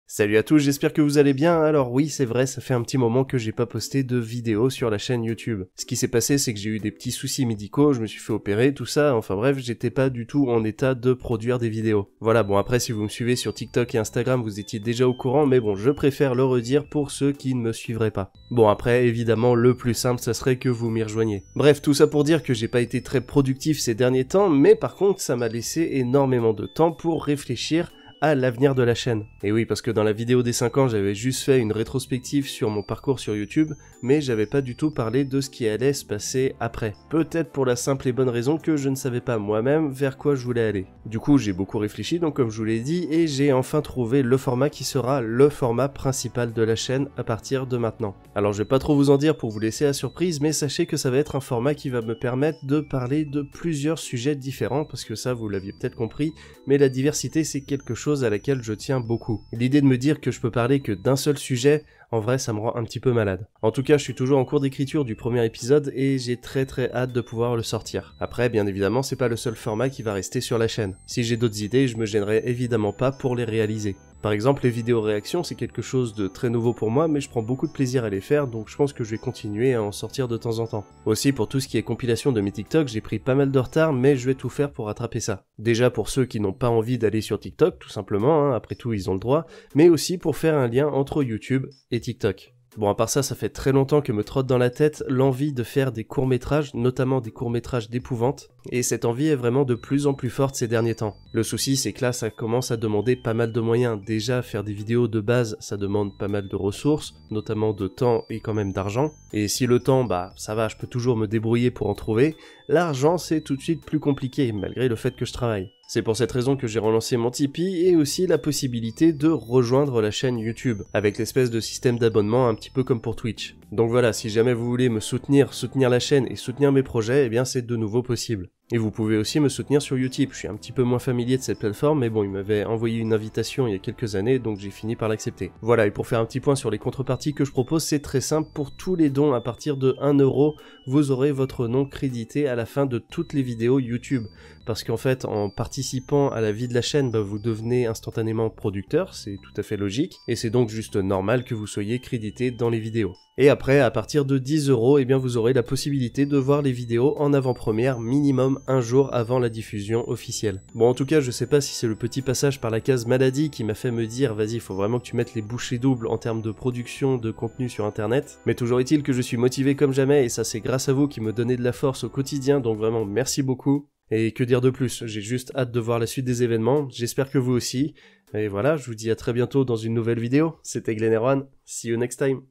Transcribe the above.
Salut à tous, j'espère que vous allez bien. Alors oui, c'est vrai, ça fait un petit moment que j'ai pas posté de vidéo sur la chaîne YouTube. Ce qui s'est passé, c'est que j'ai eu des petits soucis médicaux, je me suis fait opérer, tout ça, enfin bref, j'étais pas du tout en état de produire des vidéos. Voilà, bon après si vous me suivez sur TikTok et Instagram, vous étiez déjà au courant, mais bon, je préfère le redire pour ceux qui ne me suivraient pas. Bon après, évidemment, le plus simple, ça serait que vous m'y rejoigniez. Bref, tout ça pour dire que j'ai pas été très productif ces derniers temps, mais par contre, ça m'a laissé énormément de temps pour réfléchir à l'avenir de la chaîne. Et oui, parce que dans la vidéo des 5 ans, j'avais juste fait une rétrospective sur mon parcours sur YouTube, mais j'avais pas du tout parlé de ce qui allait se passer après. Peut-être pour la simple et bonne raison que je ne savais pas moi-même vers quoi je voulais aller. Du coup, j'ai beaucoup réfléchi, donc comme je vous l'ai dit, et j'ai enfin trouvé le format qui sera le format principal de la chaîne à partir de maintenant. Alors je vais pas trop vous en dire pour vous laisser à surprise, mais sachez que ça va être un format qui va me permettre de parler de plusieurs sujets différents, parce que ça, vous l'aviez peut-être compris, mais la diversité, c'est quelque chose à laquelle je tiens beaucoup. L'idée de me dire que je peux parler que d'un seul sujet, en vrai ça me rend un petit peu malade. En tout cas, je suis toujours en cours d'écriture du premier épisode et j'ai très hâte de pouvoir le sortir. Après, bien évidemment, c'est pas le seul format qui va rester sur la chaîne. Si j'ai d'autres idées, je me gênerai évidemment pas pour les réaliser. Par exemple, les vidéos réactions, c'est quelque chose de très nouveau pour moi, mais je prends beaucoup de plaisir à les faire, donc je pense que je vais continuer à en sortir de temps en temps. Aussi, pour tout ce qui est compilation de mes TikTok, j'ai pris pas mal de retard, mais je vais tout faire pour rattraper ça. Déjà pour ceux qui n'ont pas envie d'aller sur TikTok, tout simplement, après tout ils ont le droit, mais aussi pour faire un lien entre YouTube et TikTok. Bon, à part ça, ça fait très longtemps que me trotte dans la tête l'envie de faire des courts-métrages, notamment des courts-métrages d'épouvante, et cette envie est vraiment de plus en plus forte ces derniers temps. Le souci, c'est que là, ça commence à demander pas mal de moyens. Déjà, faire des vidéos de base, ça demande pas mal de ressources, notamment de temps et quand même d'argent. Et si le temps, ça va, je peux toujours me débrouiller pour en trouver, l'argent, c'est tout de suite plus compliqué, malgré le fait que je travaille. C'est pour cette raison que j'ai relancé mon Tipeee et aussi la possibilité de rejoindre la chaîne YouTube, avec l'espèce de système d'abonnement un petit peu comme pour Twitch. Donc voilà, si jamais vous voulez me soutenir la chaîne et soutenir mes projets, eh bien c'est de nouveau possible. Et vous pouvez aussi me soutenir sur Utip, je suis un petit peu moins familier de cette plateforme, mais bon, il m'avait envoyé une invitation il y a quelques années, donc j'ai fini par l'accepter. Voilà, et pour faire un petit point sur les contreparties que je propose, c'est très simple, pour tous les dons à partir de 1€, vous aurez votre nom crédité à la fin de toutes les vidéos YouTube. Parce qu'en fait, en participant à la vie de la chaîne, vous devenez instantanément producteur, c'est tout à fait logique, et c'est donc juste normal que vous soyez crédité dans les vidéos. Et après, à partir de 10€, eh bien vous aurez la possibilité de voir les vidéos en avant-première minimum un jour avant la diffusion officielle. Bon, en tout cas, je sais pas si c'est le petit passage par la case maladie qui m'a fait me dire « Vas-y, faut vraiment que tu mettes les bouchées doubles en termes de production de contenu sur internet », mais toujours est-il que je suis motivé comme jamais, et ça c'est grâce à vous qui me donnez de la force au quotidien, donc vraiment merci beaucoup. Et que dire de plus, j'ai juste hâte de voir la suite des événements, j'espère que vous aussi. Et voilà, je vous dis à très bientôt dans une nouvelle vidéo, c'était Glenn Erwan, see you next time.